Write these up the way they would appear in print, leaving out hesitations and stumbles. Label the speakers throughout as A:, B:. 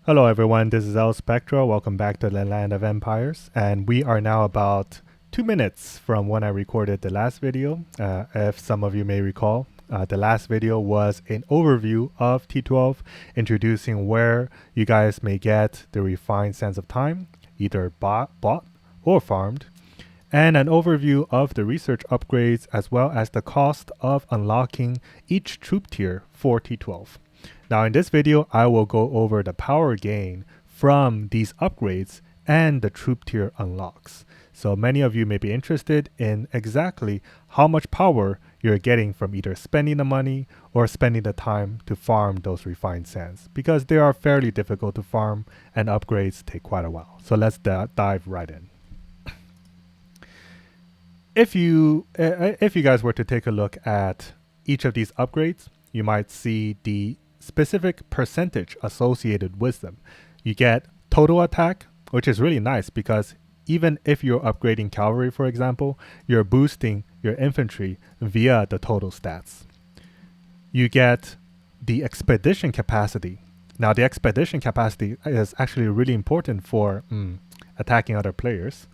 A: Hello everyone, this is El Spectra. Welcome back to the Land of Empires, and we are now about 2 minutes from when I recorded the last video. If some of you may recall, the last video was an overview of T12, introducing where you guys may get the refined Sands of Time, either bought or farmed, and an overview of the research upgrades as well as the cost of unlocking each troop tier for T12. Now in this video, I will go over the power gain from these upgrades and the troop tier unlocks. So many of you may be interested in exactly how much power you're getting from either spending the money or spending the time to farm those refined sands, because they are fairly difficult to farm and upgrades take quite a while. So let's dive right in. If you guys were to take a look at each of these upgrades, you might see the specific percentage associated with them. You get total attack, which is really nice because even if you're upgrading cavalry, for example, you're boosting your infantry via the total stats. You get the expedition capacity. Now, the expedition capacity is actually really important for attacking other players.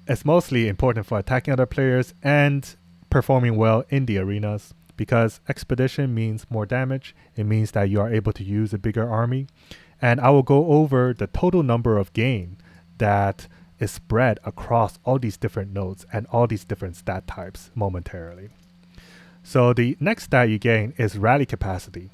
A: It's mostly important for attacking other players and performing well in the arenas, because expedition means more damage. It means that you are able to use a bigger army. And I will go over the total number of gain that is spread across all these different nodes and all these different stat types momentarily. So the next stat you gain is rally capacity.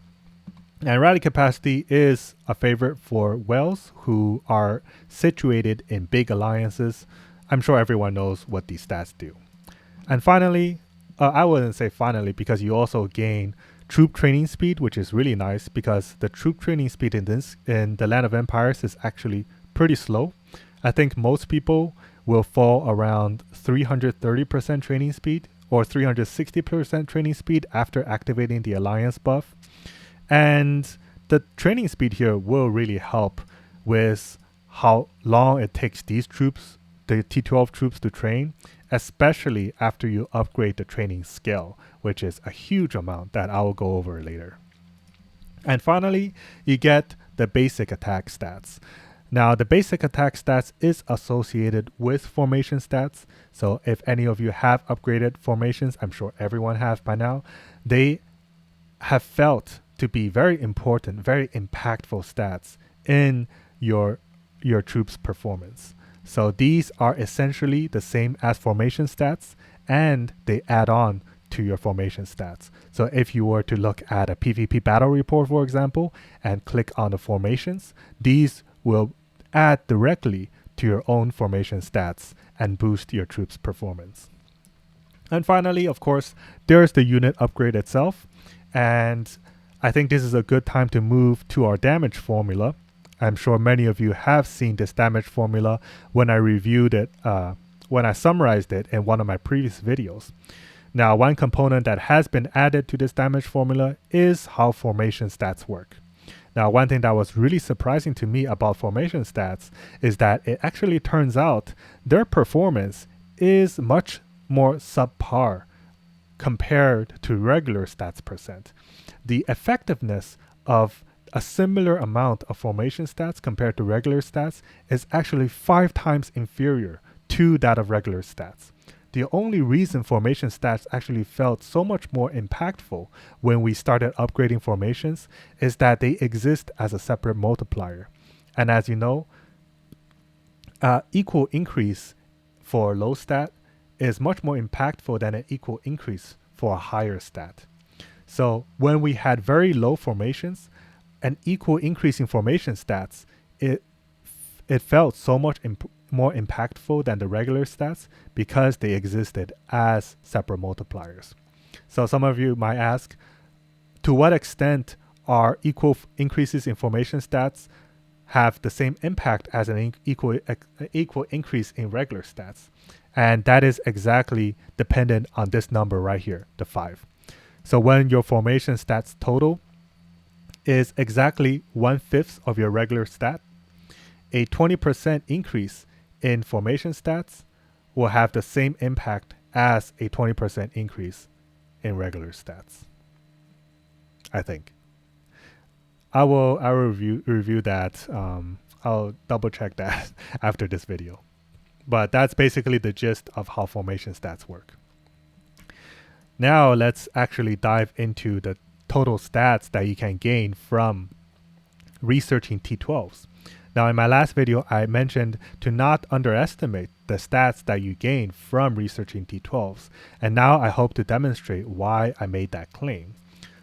A: And rally capacity is a favorite for whales who are situated in big alliances. I'm sure everyone knows what these stats do. And finally, I wouldn't say finally, because you also gain troop training speed, which is really nice because the troop training speed in the Land of Empires is actually pretty slow. I think most people will fall around 330% training speed or 360% training speed after activating the alliance buff. And the training speed here will really help with how long it takes these troops, the T12 troops, to train, especially after you upgrade the training skill, which is a huge amount that I will go over later. And finally, you get the basic attack stats. Now, the basic attack stats is associated with formation stats. So if any of you have upgraded formations, I'm sure everyone have by now, they have felt to be very important, very impactful stats in your troops' performance. So these are essentially the same as formation stats, and they add on to your formation stats. So if you were to look at a PvP battle report, for example, and click on the formations, these will add directly to your own formation stats and boost your troops' performance. And finally, of course, there's the unit upgrade itself. And I think this is a good time to move to our damage formula. I'm sure many of you have seen this damage formula when I reviewed it, when I summarized it in one of my previous videos. Now, one component that has been added to this damage formula is how formation stats work. Now, one thing that was really surprising to me about formation stats is that it actually turns out their performance is much more subpar compared to regular stats percent. The effectiveness of a similar amount of formation stats compared to regular stats is actually 5 times inferior to that of regular stats. The only reason formation stats actually felt so much more impactful when we started upgrading formations is that they exist as a separate multiplier. And as you know, equal increase for low stat is much more impactful than an equal increase for a higher stat. So when we had very low formations, an equal increase in formation stats, it felt so much more impactful than the regular stats because they existed as separate multipliers. So some of you might ask, to what extent are equal increases in formation stats have the same impact as an equal increase in regular stats? And that is exactly dependent on this number right here, the 5. So when your formation stats total is exactly 1/5 of your regular stat, a 20% increase in formation stats will have the same impact as a 20% increase in regular stats, I think. I will review that. I'll double check that after this video. But that's basically the gist of how formation stats work. Now let's actually dive into the total stats that you can gain from researching T12s. Now in my last video, I mentioned to not underestimate the stats that you gain from researching T12s. And now I hope to demonstrate why I made that claim.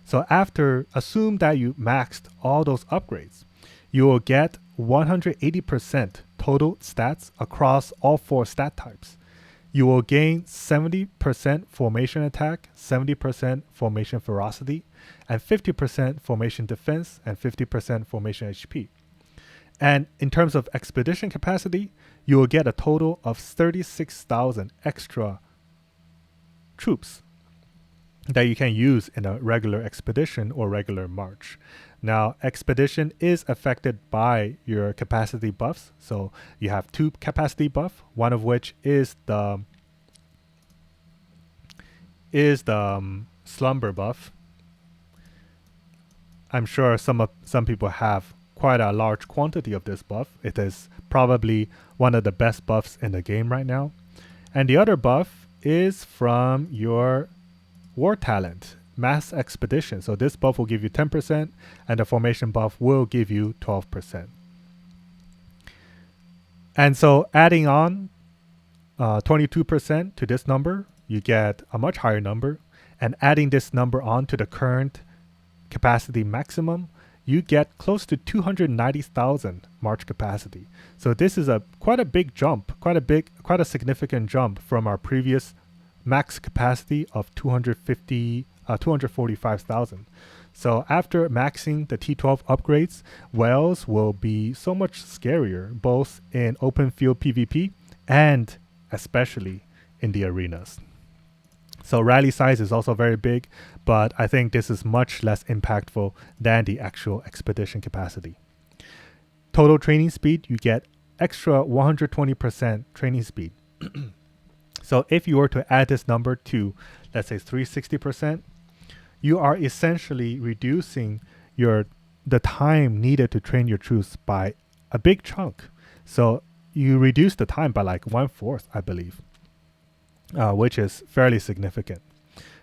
A: So assume that you maxed all those upgrades, you will get 180% total stats across all 4 stat types. You will gain 70% formation attack, 70% formation ferocity, and 50% formation defense, and 50% formation HP. And in terms of expedition capacity, you will get a total of 36,000 extra troops that you can use in a regular expedition or regular march. Now, expedition is affected by your capacity buffs. So you have 2 capacity buff, one of which is the slumber buff. I'm sure some people have quite a large quantity of this buff. It is probably one of the best buffs in the game right now. And the other buff is from your war talent, mass expedition. So this buff will give you 10%, and the formation buff will give you 12%. And so adding on 22% to this number, you get a much higher number. And adding this number on to the current capacity maximum, you get close to 290,000 march capacity. So this is quite a big jump, quite a significant jump from our previous max capacity of 245,000. So after maxing the T12 upgrades, whales will be so much scarier, both in open field PvP and especially in the arenas. So rally size is also very big, but I think this is much less impactful than the actual expedition capacity. Total training speed, you get extra 120% training speed. So if you were to add this number to, let's say 360%, you are essentially reducing the time needed to train your troops by a big chunk. So you reduce the time by like 1/4, I believe, which is fairly significant.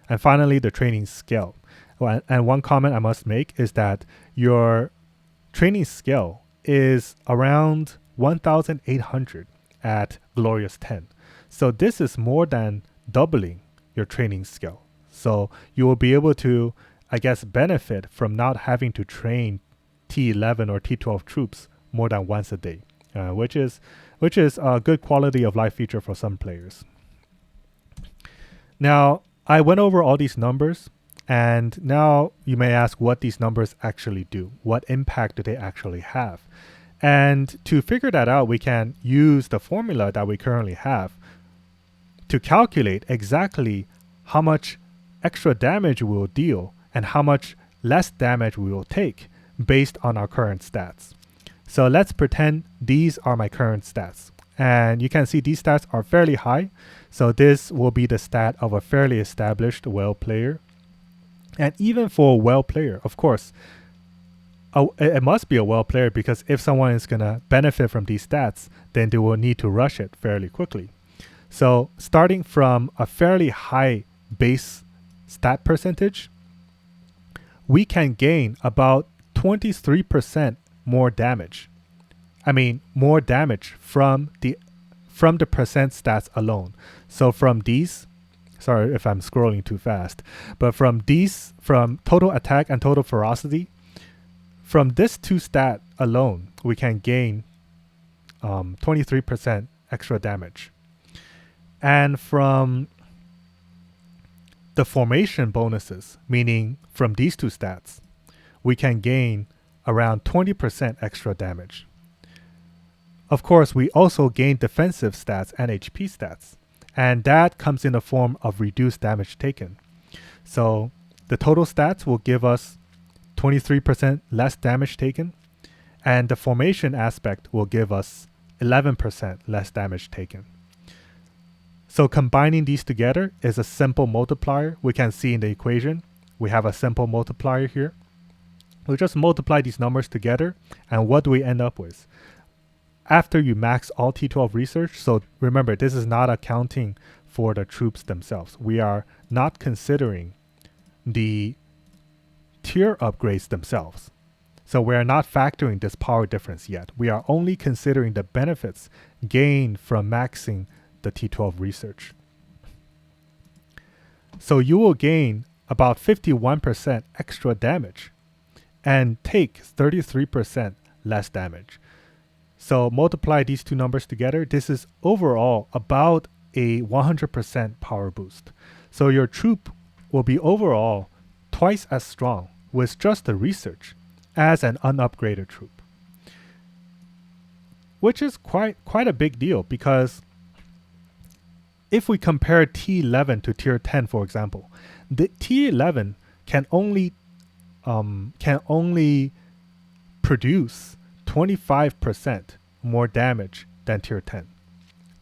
A: And finally, the training skill. And one comment I must make is that your training skill is around 1,800 at Glorious 10. So this is more than doubling your training skill. So you will be able to, I guess, benefit from not having to train T11 or T12 troops more than once a day, which is a good quality of life feature for some players. Now, I went over all these numbers, and now you may ask what these numbers actually do. What impact do they actually have? And to figure that out, we can use the formula that we currently have to calculate exactly how much extra damage we will deal and how much less damage we will take based on our current stats. So let's pretend these are my current stats. And you can see these stats are fairly high. So this will be the stat of a fairly established whale player. And even for a whale player, of course, it must be a whale player, because if someone is going to benefit from these stats, then they will need to rush it fairly quickly. So starting from a fairly high base stat percentage, we can gain about 23% more damage. I mean, more damage from the percent stats alone. So from these, sorry if I'm scrolling too fast, but from total attack and total ferocity, from this 2 stat alone, we can gain 23% extra damage. And from the formation bonuses, meaning from these 2 stats, we can gain around 20% extra damage. Of course, we also gain defensive stats and HP stats, and that comes in the form of reduced damage taken. So the total stats will give us 23% less damage taken, and the formation aspect will give us 11% less damage taken. So combining these together is a simple multiplier. We can see in the equation, we have a simple multiplier here. We just multiply these numbers together, and what do we end up with? After you max all T12 research, so remember, this is not accounting for the troops themselves. We are not considering the tier upgrades themselves. So we are not factoring this power difference yet. We are only considering the benefits gained from maxing the T12 research. So you will gain about 51% extra damage and take 33% less damage. So multiply these two numbers together. This is overall about a 100% power boost. So your troop will be overall twice as strong with just the research as an unupgraded troop, which is quite a big deal, because if we compare T11 to tier 10, for example, the T11 can only produce 25% more damage than tier 10.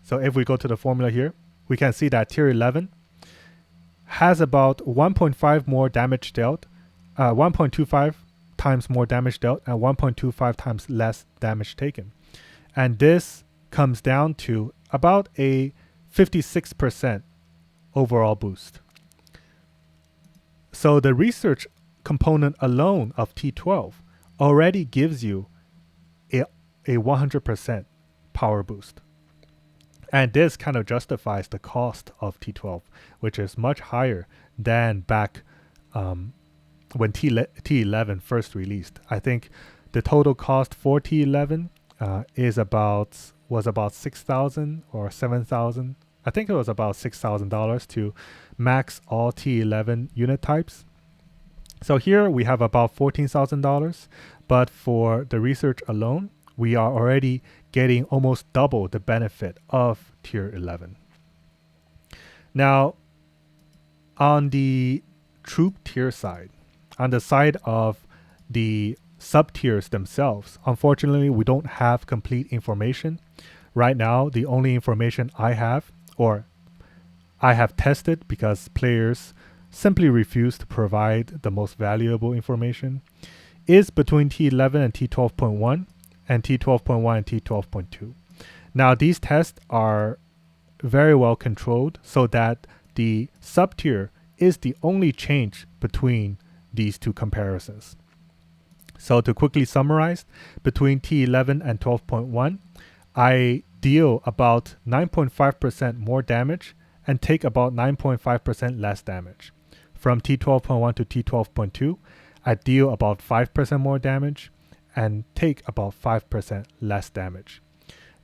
A: So if we go to the formula here, we can see that tier 11 has about 1.5 more damage dealt, 1.25 times more damage dealt, and 1.25 times less damage taken. And this comes down to about a 56% overall boost. So the research component alone of T12 already gives you a 100% power boost. And this kind of justifies the cost of T12, which is much higher than back when T11 first released. I think the total cost for T11 was about 6,000 or 7,000. I think it was about $6,000 to max all T11 unit types. So here we have about $14,000, but for the research alone, we are already getting almost double the benefit of tier 11. Now, on the troop tier side, on the side of the sub-tiers themselves, unfortunately, we don't have complete information. Right now, the only information I have, or I have tested because players simply refuse to provide the most valuable information, is between T11 and T12.1 and T12.1 and T12.2. Now, these tests are very well controlled so that the sub-tier is the only change between these two comparisons. So to quickly summarize, between T11 and 12.1, I deal about 9.5% more damage and take about 9.5% less damage. From T12.1 to T12.2, I deal about 5% more damage and take about 5% less damage.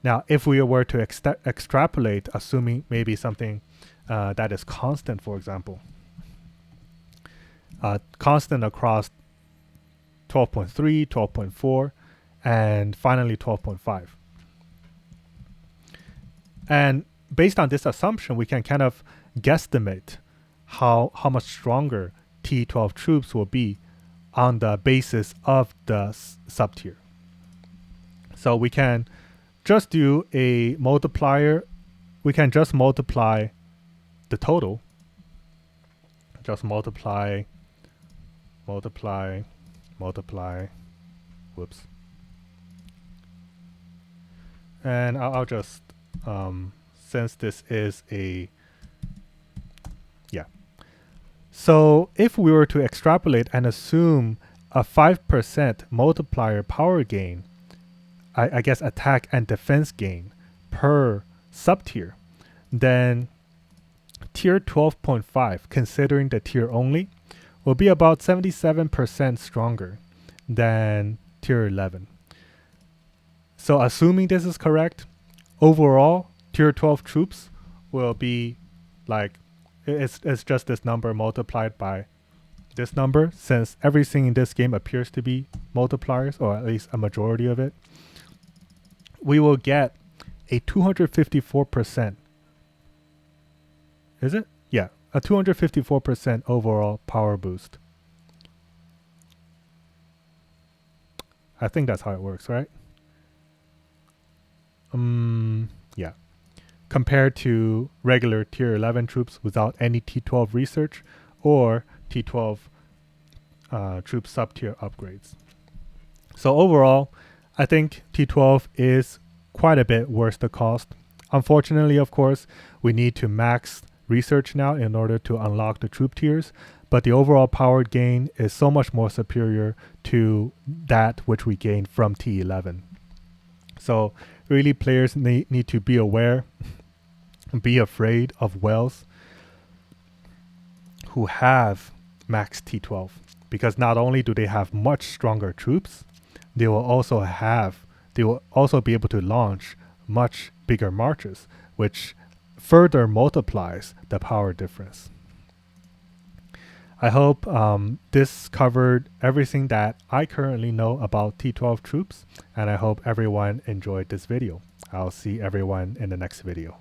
A: Now, if we were to extrapolate, assuming maybe something that is constant, for example, constant across 12.3, 12.4, and finally 12.5. And based on this assumption, we can kind of guesstimate how much stronger T12 troops will be on the basis of the sub-tier. So we can just do a multiplier. We can just multiply the total. Just multiply. Whoops. And I'll just, since this is a, So if we were to extrapolate and assume a 5% multiplier power gain, I guess attack and defense gain per sub-tier, then tier 12.5, considering the tier only, will be about 77% stronger than tier 11. So assuming this is correct, overall, tier 12 troops will be like, it's just this number multiplied by this number, since everything in this game appears to be multipliers, or at least a majority of it. We will get a 254%. Is it? Yeah, a 254% overall power boost. I think that's how it works, right? Yeah. Compared to regular tier 11 troops without any T12 research or T12 troop sub-tier upgrades. So overall, I think T12 is quite a bit worth the cost. Unfortunately, of course, we need to max research now in order to unlock the troop tiers, but the overall power gain is so much more superior to that which we gained from T11. So really, players need to be aware, be afraid of whales who have max T12, because not only do they have much stronger troops, they will also be able to launch much bigger marches, which further multiplies the power difference. I hope this covered everything that I currently know about T12 troops, and I hope everyone enjoyed this video. I'll see everyone in the next video.